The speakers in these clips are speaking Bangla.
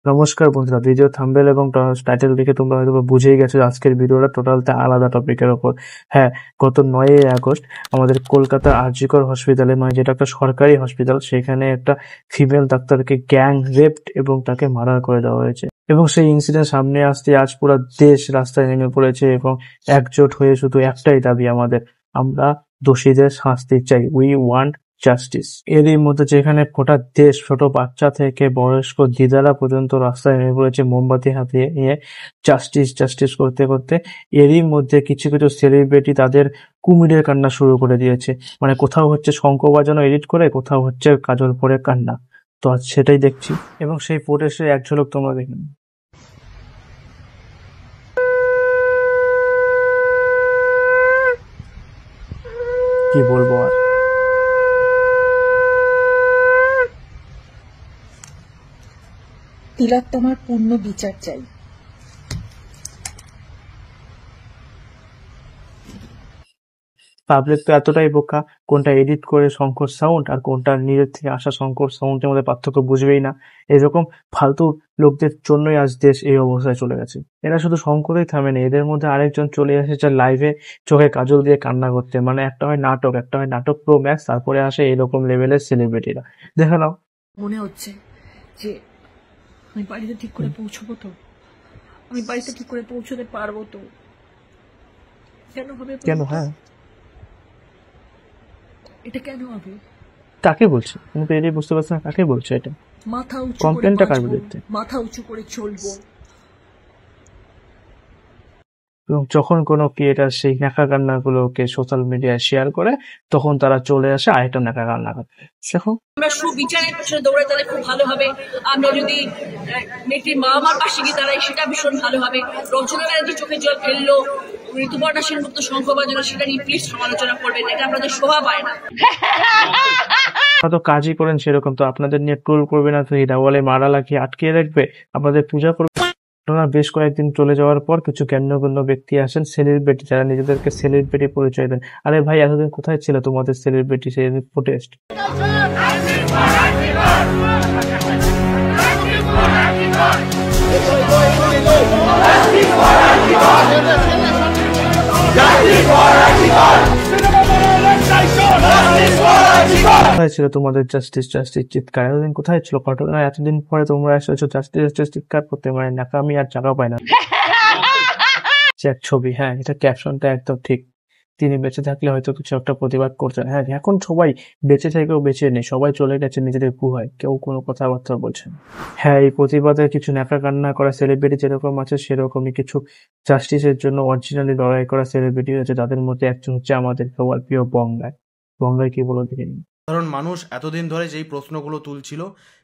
নমস্কার বন্ধুরা, ভিডিও থাম্বনেল এবং টাইটেল দেখে তোমরা হয়তো বুঝেই গেছো আজকের ভিডিওটা টোটালটা আলাদা টপিকের ওপর। হ্যাঁ, গত 9ই আগস্ট আমাদের কলকাতার আরজিকর হসপিটালে, মানে যেটা একটা সরকারি হসপিটাল, সেখানে একটা ফিমেল ডাক্তারকে গ্যাং রেপড এবং তাকে মার্ডার করে দেওয়া হয়েছে। এবং সেই ইনসিডেন্ট সামনে আসতে আজ পুরো দেশ রাস্তায় নেমে পড়েছে এবং একজোট হয়ে শুধু একটাই দাবি আমাদের, আমরা দোষীদের শাস্তি চাই। We want justice. এরই মধ্যে যেখানে গোটা দেশ, ছোট বাচ্চা থেকে বয়স্ক দিদারা পর্যন্ত রাস্তায় নেমে পড়েছে মোমবাতি হাতে নিয়ে জাস্টিস জাস্টিস করতে করতে, এরই মধ্যে কিছু কিছু সেলিব্রিটি তাদের কুমিরের কান্না শুরু করে দিয়েছে। মানে কোথাও হচ্ছে শঙ্খ বাজানো এডিট করে, কোথাও হচ্ছে কাজল পরে কান্না। তো আজ সেটাই দেখছি এবং সেই ফুটেজের এক ঝলক তোমরা দেখে নাও। কি বলবো আর। তিলোত্তমার পূর্ণ বিচার চাই। পাবলিক তো এতটাই বোকা, কোনটা এডিট করে শঙ্কর সাউন্ড আর কোনটা নিজের থেকে আসা শঙ্কর সাউন্ডের মধ্যে পার্থক্য বুঝবেই না। এরকম ফালতু লোকদের জন্যই আজ দেশ এই অবস্থায় চলে গেছে। এরা শুধু শঙ্করেই থামেনি, এদের মধ্যে আরেকজন চলে এসেছে লাইভে চোখে কাজল দিয়ে কান্না করতে। মানে একটা হয় নাটক, একটা হয় নাটক প্রো ম্যাক্স, তারপরে আসে এরকম লেভেলের সেলিব্রিটিরা। দেখে নাও। মনে হচ্ছে যে আমি বাড়িতে ঠিক করে পৌঁছবো তো, আমি বাড়িতে ঠিক করে পৌঁছতে পারবো তো। কেন হবে? কেন? হ্যাঁ, এটা কেন হবে? কাকে বলছে? তুমি তো এটাই বুঝতে পারছো না কাকে বলছে এটা। মাথা উঁচু করে কমপ্লেনটা কার বাঁচবো, বিরুদ্ধে? মাথা উঁচু করে চলবো। এবং যখন কোনো ক্রিয়েটার সেই ন্যাকা কান্নাগুলোকে সোশ্যাল মিডিয়ায় শেয়ার করে, তখন তারা চলে আসে আরেকটা ন্যাকা কান্না করতে। দেখো, আমরা সুবিচারের পেছনে দৌড়ে তাহলে খুব ভালো হবে। আমরা যদি মেয়েটির মা আমার পাশে গিয়ে দাঁড়াই, সেটা ভীষণ ভালো হবে। রচনা ব্যানার্জি চোখে জল ফেললো, ঋতুপর্ণা সেনগুপ্ত শঙ্খ বাজানো, সেটা নিয়ে প্লিজ সমালোচনা করবেন, এটা আপনাদের শোভা পায় না। তো কাজই করেন সেরকম, তো আপনাদের নিয়ে ট্রোল করবে না তো এই দেওয়ালে মারা লাগিয়ে আটকে রাখবে, আপনাদের পূজা করবে। ঘটনার বেশ কয়েকদিন চলে যাওয়ার পর কিছু গণ্যমান্য ব্যক্তি আসেন, সেলিব্রিটি, যারা নিজেদেরকে সেলিব্রিটি পরিচয় দেন। আরে ভাই, এতদিন কোথায় ছিল তোমাদের সেলিব্রিটি সেই প্রোটেস্ট? কোথায় ছিল তোমাদের জাস্টিস জাস্টিস চিৎকার? এতদিন কোথায় ছিল? ঘটনা এতদিন পরে তোমরা এসেছো জাস্টিস জাস্টিস চিৎকার করতে, মানে নাকামি আর জায়গা পায় না। এক ছবি, হ্যাঁ, এটা ক্যাপশনটা একদম ঠিক। তিনি বেঁচে থাকলে হয়তো কিছু একটা প্রতিবাদ করতেন। হ্যাঁ, এখন সবাই বেঁচে থেকেও বেঁচে নেই, সবাই চলে গেছে নিজেদের গুহায়, কেউ কোনো কথাবার্তা বলছে না। হ্যাঁ, এই প্রতিবাদের কিছু ন্যাকা কান্না করা সেলিব্রিটি যেরকম আছে, সেরকমই কিছু জাস্টিসের জন্য অরিজিনালি লড়াই করা সেলিব্রিটি আছে। তাদের মধ্যে একজন হচ্ছে আমাদের সবার প্রিয় বঙ্গায়। বঙ্গায় কি বলো দেখে নিন। কারণ মানুষ এতদিন ধরে যেই প্রশ্নগুলো তুলছিল,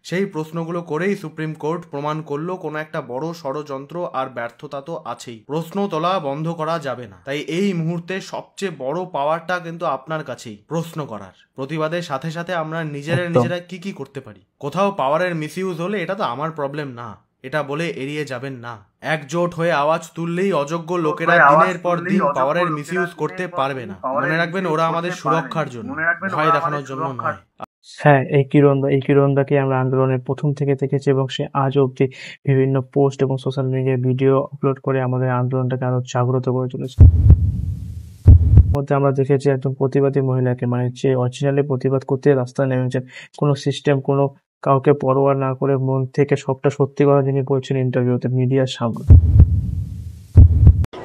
সেই প্রশ্নগুলো করেই সুপ্রিম কোর্ট প্রমাণ করলো কোনো একটা বড় ষড়যন্ত্র আর ব্যর্থতা তো আছেই। প্রশ্ন তোলা বন্ধ করা যাবে না। তাই এই মুহূর্তে সবচেয়ে বড় পাওয়ারটা কিন্তু আপনার কাছেই, প্রশ্ন করার। প্রতিবাদের সাথে সাথে আমরা নিজেরা কি করতে পারি। কোথাও পাওয়ারের মিসইউজ হলে এটা তো আমার প্রবলেম না, এটা বলে এড়িয়ে যাবেন না। একজোট হয়ে আওয়াজ তুললেই অযোগ্য লোকেরা দিনের পর দিন পাওয়ারের মিসইউজ করতে পারবে না। মনে রাখবেন, ওরা আমাদের সুরক্ষার জন্য, ভয় দেখানোর জন্য নয়। হ্যাঁ, এই কিরণদাকে আমরা আন্দোলনের প্রথম থেকে দেখেছি এবং সে আজ অব্দি বিভিন্ন পোস্ট এবং সোশ্যাল মিডিয়ায় ভিডিও আপলোড করে আমাদের আন্দোলনটাকে আরো জাগ্রত করে তুলেছে। মধ্যে আমরা দেখেছি একজন প্রতিবাদী মহিলাকে, মানে যে অরিজিনালি প্রতিবাদ করতে রাস্তায় নেমেছেন, কোনো সিস্টেম, কোনো কাউকে পরোয়া না করে মন থেকে সবটা সত্যি কথা যিনি বলছেন ইন্টারভিউতে মিডিয়ার সামনে।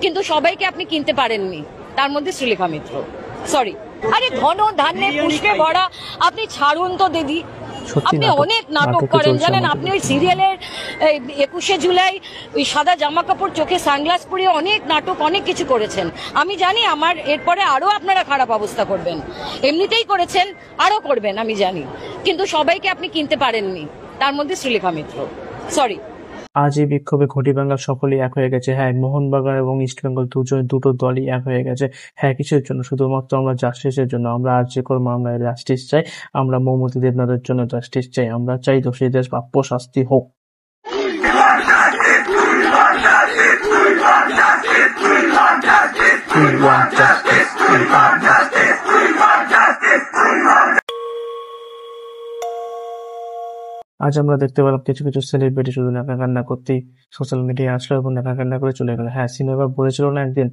কিন্তু সবাইকে আপনি কিনতে পারেননি, তার মধ্যে শ্রীলেখা মিত্র। সরি, আরে ধন ধান্যে পুষ্পে ভরা, আপনি ছাড়ুন তো দিদি। আপনি অনেক নাটক করেন জানেন। আপনি ওই সিরিয়ালের 21শে জুলাই ওই সাদা জামা কাপড়, চোখে সানগ্লাস পরিয়ে অনেক নাটক, অনেক কিছু করেছেন। আমি জানি আমার এরপরে আরো আপনারা খারাপ অবস্থা করবেন, এমনিতেই করেছেন, আরো করবেন আমি জানি। কিন্তু সবাইকে আপনি কিনতে পারেননি, তার মধ্যে শ্রীলেখা মিত্র। সরি। আজ এই বিক্ষোভে ঘটি বাংলার সকলেই এক হয়ে গেছে। হ্যাঁ, মোহনবাগান এবং ইস্টবেঙ্গল দুটো দলই এক হয়ে গেছে। হ্যাঁ, কিসের জন্য? শুধুমাত্র আমরা জাস্টিসের জন্য। আমরা আরজিকর মামলায় জাস্টিস চাই, আমরা মৌমতি দেবনাথের জন্য জাস্টিস চাই, আমরা চাই দোষীদের প্রাপ্য শাস্তি হোক। আজ আমরা দেখতে পেলাম কিছু কিছু সেলিব্রিটি শুধু ন্যাকা কান্না করতেই সোশ্যাল মিডিয়ায় আসলো এবং ন্যাকা কান্না করে চলে গেল। হ্যাঁ, সিনেমা বলেছিল না একদিন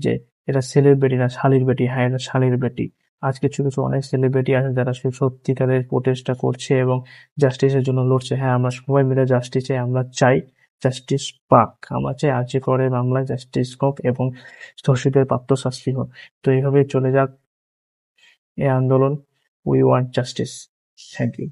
যে এটা সেলিব্রিটি না শালীর বেটি। হ্যাঁ, এটা শালীর বেটি। আজ কিছু কিছু অনেক সেলিব্রিটি আছে যারা সত্যিকারের প্রোটেস্টটা করছে এবং জাস্টিসের জন্য লড়ছে। হ্যাঁ, আমরা সবাই মিলে জাস্টিস চাই, আমরা চাই জাস্টিস পাক। আমরা চাই আরজি করে মামলায় জাস্টিস হোক এবং ধর্ষিতের প্রাপ্ত শাস্তি হোক। তো এইভাবেই চলে যাক এই আন্দোলন। We want justice. Thank you.